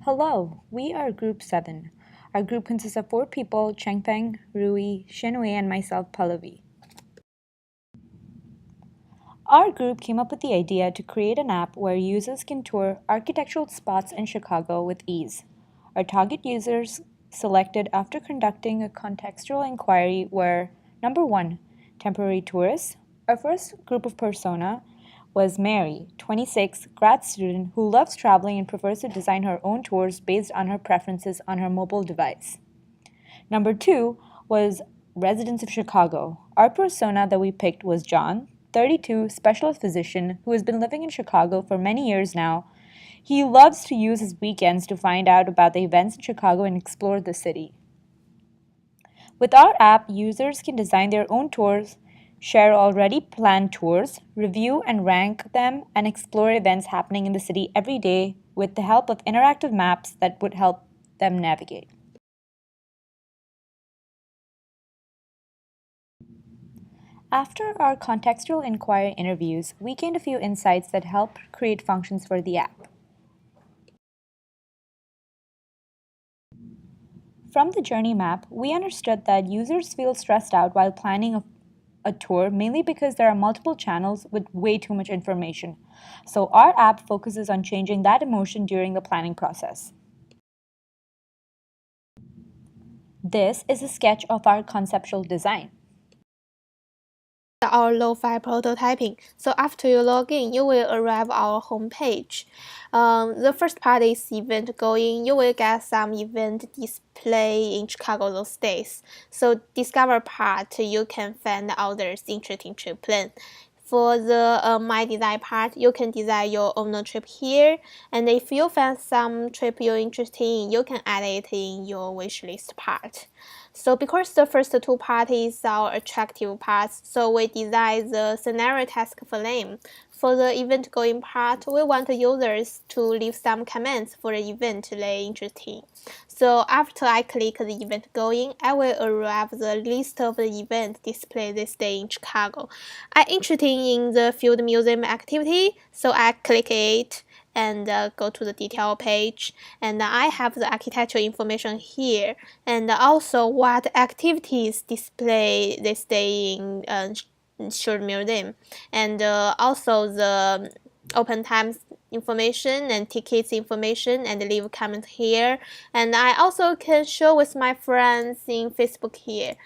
Hello, we are Group 7. Our group consists of 4 people, Chengfeng, Rui, Xinwei, and myself, Pallavi. Our group came up with the idea to create an app where users can tour architectural spots in Chicago with ease. Our target users selected after conducting a contextual inquiry were number 1, temporary tourists. Our first group of persona was Mary, 26, grad student who loves traveling and prefers to design her own tours based on her preferences on her mobile device. Number 2 was residents of Chicago. Our persona that we picked was John, 32, specialist physician who has been living in Chicago for many years now. He loves to use his weekends to find out about the events in Chicago and explore the city. With our app, users can design their own tours, share already planned tours, review and rank them, and explore events happening in the city every day with the help of interactive maps that would help them navigate. After our contextual inquiry interviews, we gained a few insights that helped create functions for the app. From the journey map, we understood that users feel stressed out while planning a tour mainly because there are multiple channels with way too much information. So our app focuses on changing that emotion during the planning process. This is a sketch of our conceptual design. Our lo-fi prototyping. So after you log in, you will arrive our homepage. The first part is event going. You will get some event display in Chicago those days. So discover part, you can find others interesting trip plan. For the My Design part, you can design your own trip here. And if you find some trip you're interested in, you can add it in your wishlist part. So because the first two parts are attractive parts, so we design the scenario task for them. For the event going part, we want users to leave some comments for the event they interested in. So after I click the event going, I will arrive the list of the event displayed this day in Chicago. I'm interested in the field museum activity, so I click it and go to the detail page, and I have the architectural information here, and also what activities display this day in Short Museum, and also the open times information and tickets information, and leave comment here, and I also can show with my friends in Facebook here.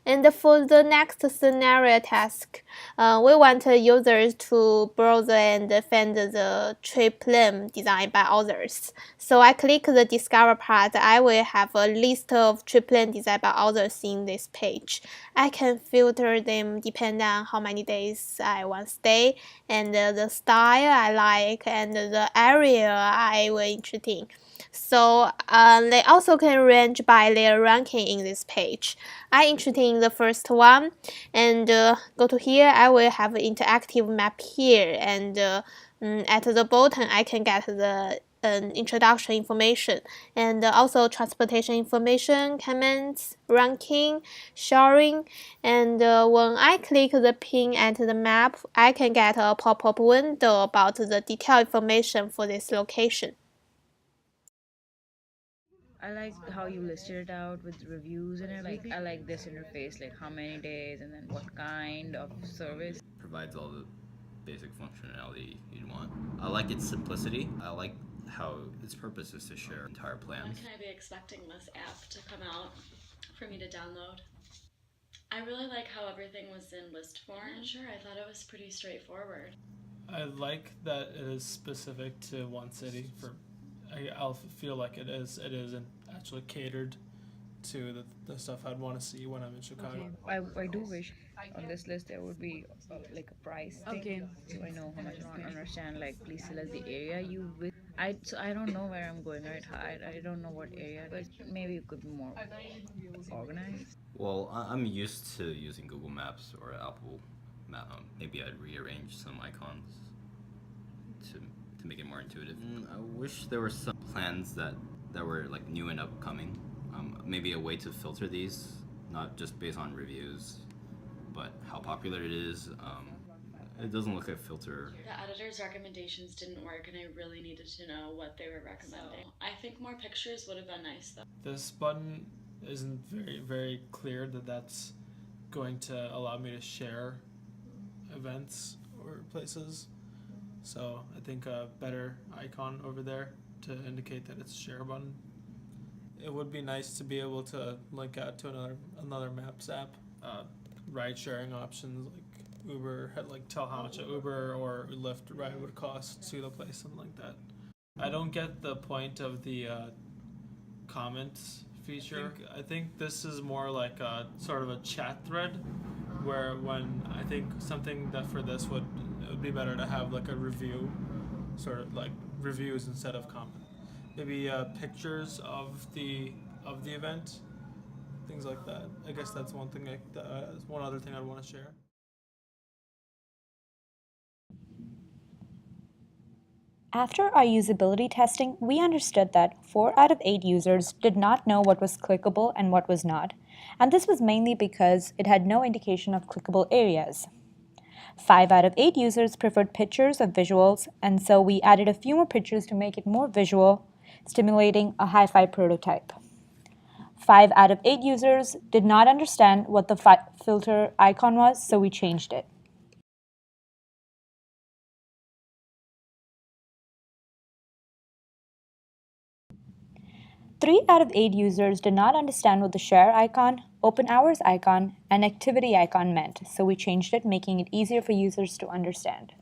And for the next scenario task, we want users to browse and find the trip plan designed by others. So I click the Discover part. I will have a list of trip plan designed by others in this page. I can filter them depending on how many days I want to stay, and the style I like, and the area I will interested in. So they also can range by their ranking in this page. I'm interested in the first one, and go to here. I will have an interactive map here, and at the bottom I can get the introduction information, and also transportation information, comments, ranking, sharing, and when I click the pin at the map, I can get a pop-up window about the detailed information for this location. I like how you listed it out with reviews and I like this interface, like how many days and then what kind of service. Provides all the basic functionality you'd want. I like its simplicity. I like how its purpose is to share entire plans. When can I be expecting this app to come out for me to download? I really like how everything was in list form. Sure, I thought it was pretty straightforward. I like that it is specific to one city. I'll feel like it is actually catered to the stuff I'd want to see when I'm in Chicago. Okay. I do wish on this list there would be like a price thing. Okay. So I know how much. I don't understand. Like, please select the area you visit. I don't know where I'm going. Right, I don't know what area, but maybe it could be more organized. Well, I'm used to using Google Maps or Apple Map. Maybe I'd rearrange some icons to make it more intuitive. I wish there were some plans that were like new and upcoming. Maybe a way to filter these, not just based on reviews, but how popular it is. It doesn't look like a filter. The editor's recommendations didn't work, and I really needed to know what they were recommending. So, I think more pictures would have been nice, though. This button isn't very clear that that's going to allow me to share events or places. So I think a better icon over there to indicate that it's a share button. It would be nice to be able to link out to another Maps app. Ride sharing options like Uber, like tell how much an Uber or Lyft ride would cost to the place, something like that. I don't get the point of the comments feature. I think this is more like a sort of a chat thread, where when I think something that for this would be better to have like a review, sort of like reviews instead of comment. Maybe pictures of the event, things like that. I guess that's one thing. One other thing I'd want to share. After our usability testing, we understood that 4 out of 8 users did not know what was clickable and what was not, and this was mainly because it had no indication of clickable areas. 5 out of 8 users preferred pictures of visuals, and so we added a few more pictures to make it more visual, stimulating a hi-fi prototype. 5 out of 8 users did not understand what the filter icon was, so we changed it. 3 out of 8 users did not understand what the share icon, open hours icon, and activity icon meant, so we changed it, making it easier for users to understand.